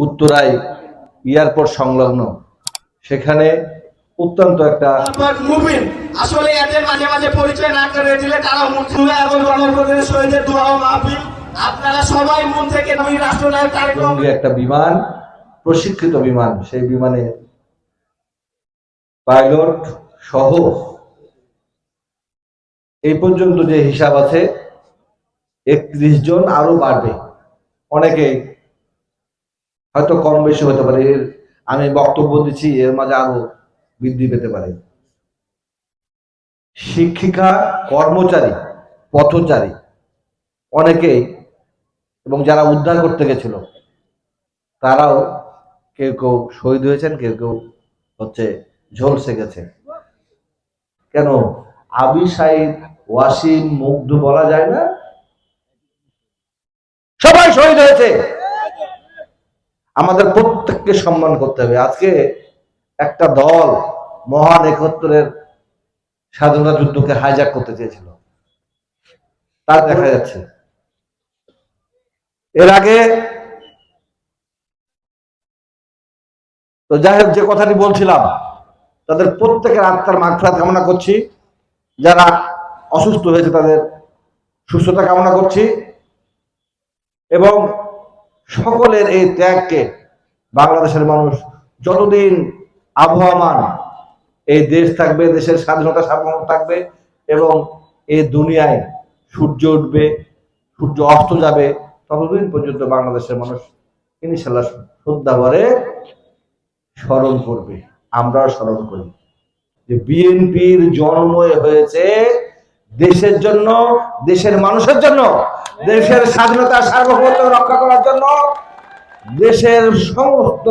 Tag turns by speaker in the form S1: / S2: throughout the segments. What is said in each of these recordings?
S1: উত্তরায় এয়ারপোর্ট সংলগ্ন, সেখানে অত্যন্ত একটা
S2: মুমিন আসলে এদের মাঝে মাঝে পরিচয় না করে দিলে তারা মুক্তিযুদ্ধ এবং গণপ্রজাতন্ত্রী শহীদের দোয়া ও মাহফিল আপনারা সবাই মন থেকে নবী রাষ্ট্রনায়ক তারেক রহমান
S1: একটা বিমান, প্রশিক্ষিত বিমান, সেই বিমানে পাইলট সহ এই পর্যন্ত যে হিসাব আছে 31 জন, আরো বাড়বে, অনেকে হয়তো কম বেশি হতে পারে, আমি বক্তব্য দিচ্ছি, এর মাঝে আরো বৃদ্ধি পেতে পারে। শিক্ষিকা, কর্মচারী, পথচারী অনেকেই, এবং যারা উদ্ধার করতে গেছিল তারাও কেউ কেউ শহীদ হয়েছেন, কেউ কেউ হচ্ছে ঝলসে গেছে। কেন আবি সাইদ, ওয়াসিম, মুগ্ধ বলা যায় না? সবাই শহীদ হয়েছে। আমাদের প্রত্যেককে সম্মান করতে হবে। আজকে একটা দল মহান 71-এর স্বাধীনতা যুদ্ধকে হাইজ্যাক করতে চেয়েছিল, তার দেখা যাচ্ছে। এর আগে তো যাই হোক, যে কথাটি বলছিলাম, তাদের প্রত্যেকের আত্মার মাগফিরাত কামনা করছি। যারা অসুস্থ হয়েছে তাদের সুস্থতা কামনা করছি, এবং সকলের এই ত্যাগকে বাংলাদেশের মানুষ যতদিন আবহমান এই দেশ থাকবে, দেশের স্বাধীনতা সার্বভৌম থাকবে, এবং এই দুনিয়ায় সূর্য উঠবে, সূর্য অস্ত যাবে, ততদিন পর্যন্ত বাংলাদেশের মানুষ ইনশাআল্লাহ শ্রদ্ধা ভরে স্মরণ করবে। আমরাও স্মরণ করি যে বিএনপির জন্ম হয়েছে দেশের জন্য, দেশের মানুষের জন্য, দেশের স্বাধীনতা সার্বভৌমত্ব রক্ষা করার জন্য, দেশের সমস্ত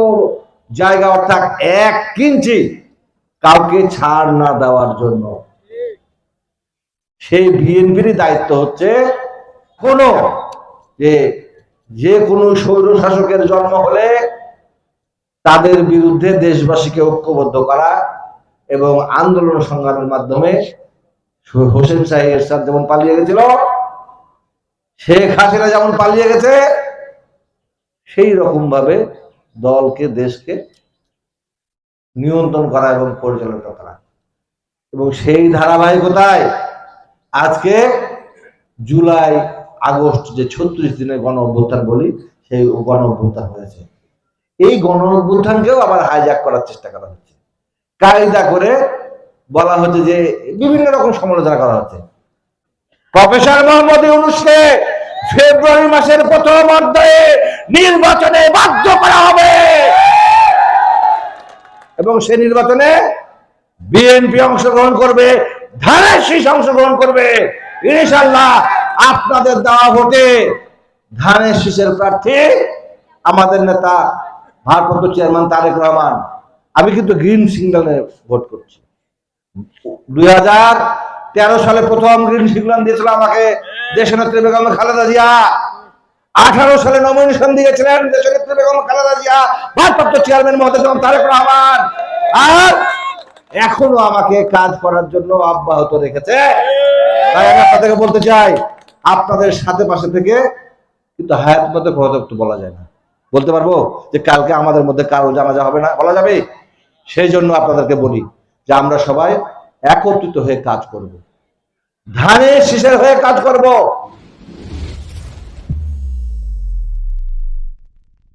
S1: জায়গা অর্থাৎ 1 ইঞ্চি কাউকে ছাড় না দেওয়ার জন্য। সেই বিএনপির দায়িত্ব হচ্ছে যে কোনো স্বৈর শাসকের জন্ম হলে তাদের বিরুদ্ধে দেশবাসীকে ঐক্যবদ্ধ করা, এবং আন্দোলন সংগ্রামের মাধ্যমে হোসেন শাহ এরশাদ যেমন পালিয়ে গেছিল, শেখ হাসিনা যেমন পালিয়ে গেছে, সেই রকম ভাবে দলকে, দেশকে নিয়ন্ত্রণ করা এবং পরিচালিত করা। এবং সেই ধারাবাহিকতায় আজকে জুলাই আগস্ট যে 36 দিনের গণ অভ্যুত্থান বলি, সেই গণ অভ্যুত্থান হয়েছে। এই গণ অভ্যুত্থানকেও আবার হাইজ্যাক করার চেষ্টা করা হচ্ছে, কায়দা করে বলা হচ্ছে যে বিভিন্ন রকম সমালোচনা করা হচ্ছে। প্রফেসর মোহাম্মদ ইউনূসকে ফেব্রুয়ারি মাসের প্রথম অধ্যায়ে নির্বাচনে বাধ্য করা হবে, এবং সেই নির্বাচনে বিএনপি অংশগ্রহণ করবে, ধানের শীষ অংশগ্রহণ করবে। ইনশাআল্লাহ আপনাদের দেওয়া ভোটে ধানের শীষের প্রার্থী আমাদের নেতা ভারপ্রাপ্ত চেয়ারম্যান তারেক রহমান। আমি কিন্তু গ্রিন সিগন্যালে ভোট করছি। 2013 সালে প্রথম গ্রিন সিগন্যাল দিয়েছিল আমাকে দেশনেত্রী বেগম খালেদা জিয়া। 18 সালে নমিনেশন দিয়েছিলেন দেশনেত্রী বেগম খালেদা জিয়া, ভারপ্রাপ্ত চেয়ারম্যান মহোদয় তারেক রহমান, আর এখনো আমাকে কাজ করার জন্য অব্যাহত রেখেছে। তাই আমি আপনাদেরকে বলতে চাই, আপনাদের সাথে পাশে থেকে, কিন্তু হায়াত মধ্যে কথা বলা যায় না। বলতে পারবো যে কালকে আমাদের মধ্যে কারো জানাজা হবে না, বলা যাবে? সেই জন্য আপনাদেরকে বলি যে আমরা সবাই একত্রিত হয়ে কাজ করব, ধানের শীষের হয়ে কাজ করব।